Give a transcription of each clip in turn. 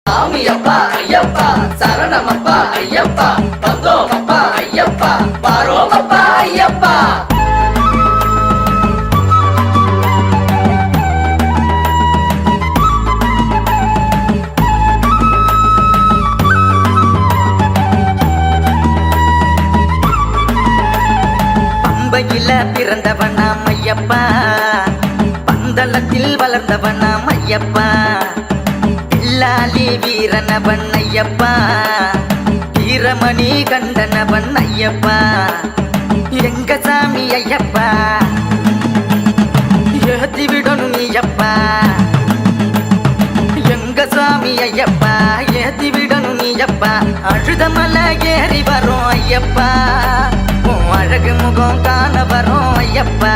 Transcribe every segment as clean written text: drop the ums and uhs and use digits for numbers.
சாமியப்பா ஐயப்பா சரணமப்பா ஐயப்பா வந்தோமப்பா ஐயப்பா வாரோமப்பா ஐயப்பா. பம்பையில பிறந்தவனாம் ஐயப்பா, பந்தளத்தில் வளர்ந்தவனாம் ஐயப்பா, பில்லாலி வீரனவன் ஐயப்பா, வீரமணி கண்டனவன் ஐயப்பா, எங்க சாமி ஐயப்பா ஏத்தி விடணும் நீயப்பா, எங்க சாமி ஐயப்பா ஏத்தி விடணும் நீயப்பா, அழுத மலை ஏறி வரும் ஐயப்பா, அழகு முகம் காண வரும் ஐயப்பா,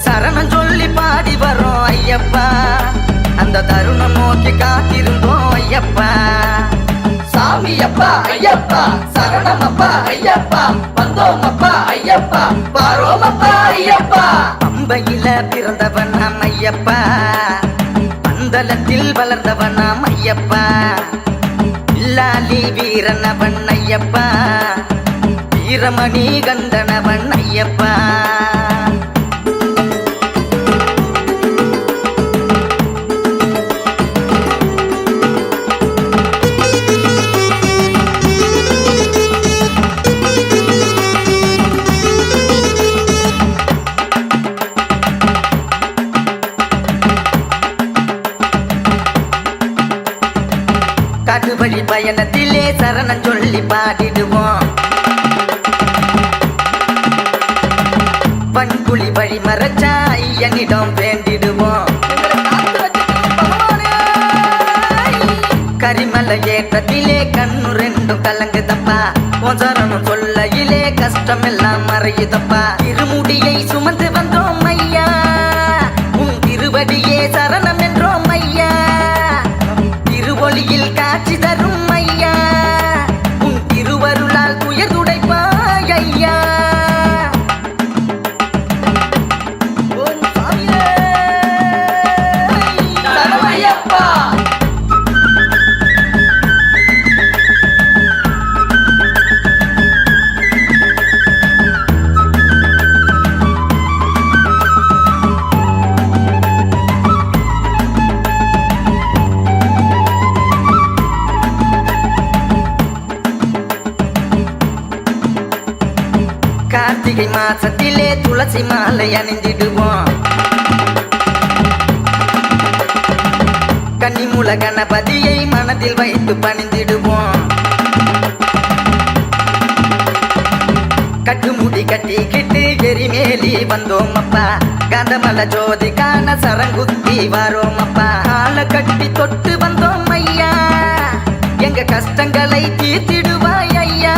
சரணம் சொல்லி பாடி வரும் ஐயப்பா, அந்த தருணம் நோக்கி காத்திருந்தோம் ஐயப்பா. சாமியப்பா ஐயப்பா சரணமப்பா ஐயப்பா வந்தோமப்பா ஐயப்பா வாரோமப்பா ஐயப்பா. பம்பையில பிறந்தவனாம் ஐயப்பா, பந்தளத்தில் வளர்ந்தவனாம் ஐயப்பா, பில்லாலி வீரனவன் ஐயப்பா, வீரமணி கண்டனவன் ஐயப்பா. காட்டுவழி பயணத்திலே சரணம் சொல்லி பாடிடுவோம், பண்புலி வழி மறைச்சா ஐயனிடம் வேண்டிடுவோம், கரிமலை ஏற்றத்திலே கண்ணு ரெண்டும் கலங்குதப்பா, உன் சரணம் சொல்லையிலே கஷ்டம் எல்லாம் மறையுதப்பா, இருமுடியை சுமந்து வந்தோம் ஐயா, உன் திருவடியே சரணம் என்றோம் ஐயா, திருவொளியில் காட்சி தரும் ஐயா, உன் திருவருளால் துயர் துடைப்பாய் ஐயா. கார்த்திகை மாசத்திலே துளசி மாலை அணிந்திடுவோம், கன்னிமூல கணபதியை மனதில் வைத்து பணிந்திடுவோம், கட்டுமுடி கட்டிக்கிட்டு எரிமேலி வந்தோம் அப்பா, காந்தமல ஜோதி காண சரங்குத்தி வாரோம் அப்பா, கால கட்டி தொட்டு வந்தோம் ஐயா, எங்க கஷ்டங்களை தீர்த்திடுவாய் ஐயா,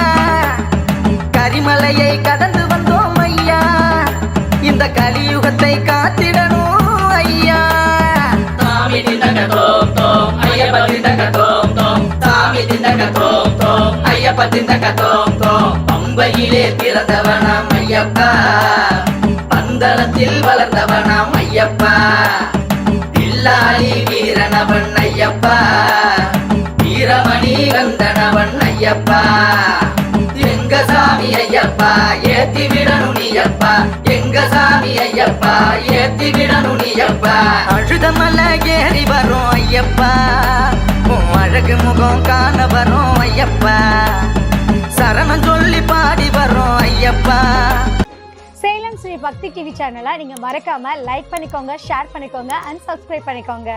கரிமலையை கடந்து வந்தோம் ஐயா, இந்த கலியுகத்தை காத்திடணும் ஐயா. சாமி திண்டக தோம் தோம் ஐயப்ப திண்டக தோம் தோம், சாமி திண்டக தோம் தோம் ஐயப்ப திண்டக தோம் தோம். பம்பையிலே பிறந்தவனாம் ஐயப்பா, பந்தளத்தில் வளர்ந்தவனாம் ஐயப்பா, பில்லாலி வீரனவன் ஐயப்பா, வீரமணி கந்தனவன் ஐயப்பா, எங்க சாமி ஐயப்பா ஏத்தி விடணும் நீயப்பா, எங்க சாமி ஐயப்பா ஏத்தி விடணும் நீயப்பா, அழுத மலை ஏறி வரும் ஐயப்பா, அழகு முகம் காண வரும் ஐயப்பா, சரணம் சொல்லி பாடி வரும் ஐயப்பா. சேலம் ஸ்ரீ பக்தி டிவி சேனலை நீங்க மறக்காம லைக் பண்ணிக்கோங்க, ஷேர் பண்ணிக்கோங்க அண்ட் சப்ஸ்கிரைப் பண்ணிக்கோங்க.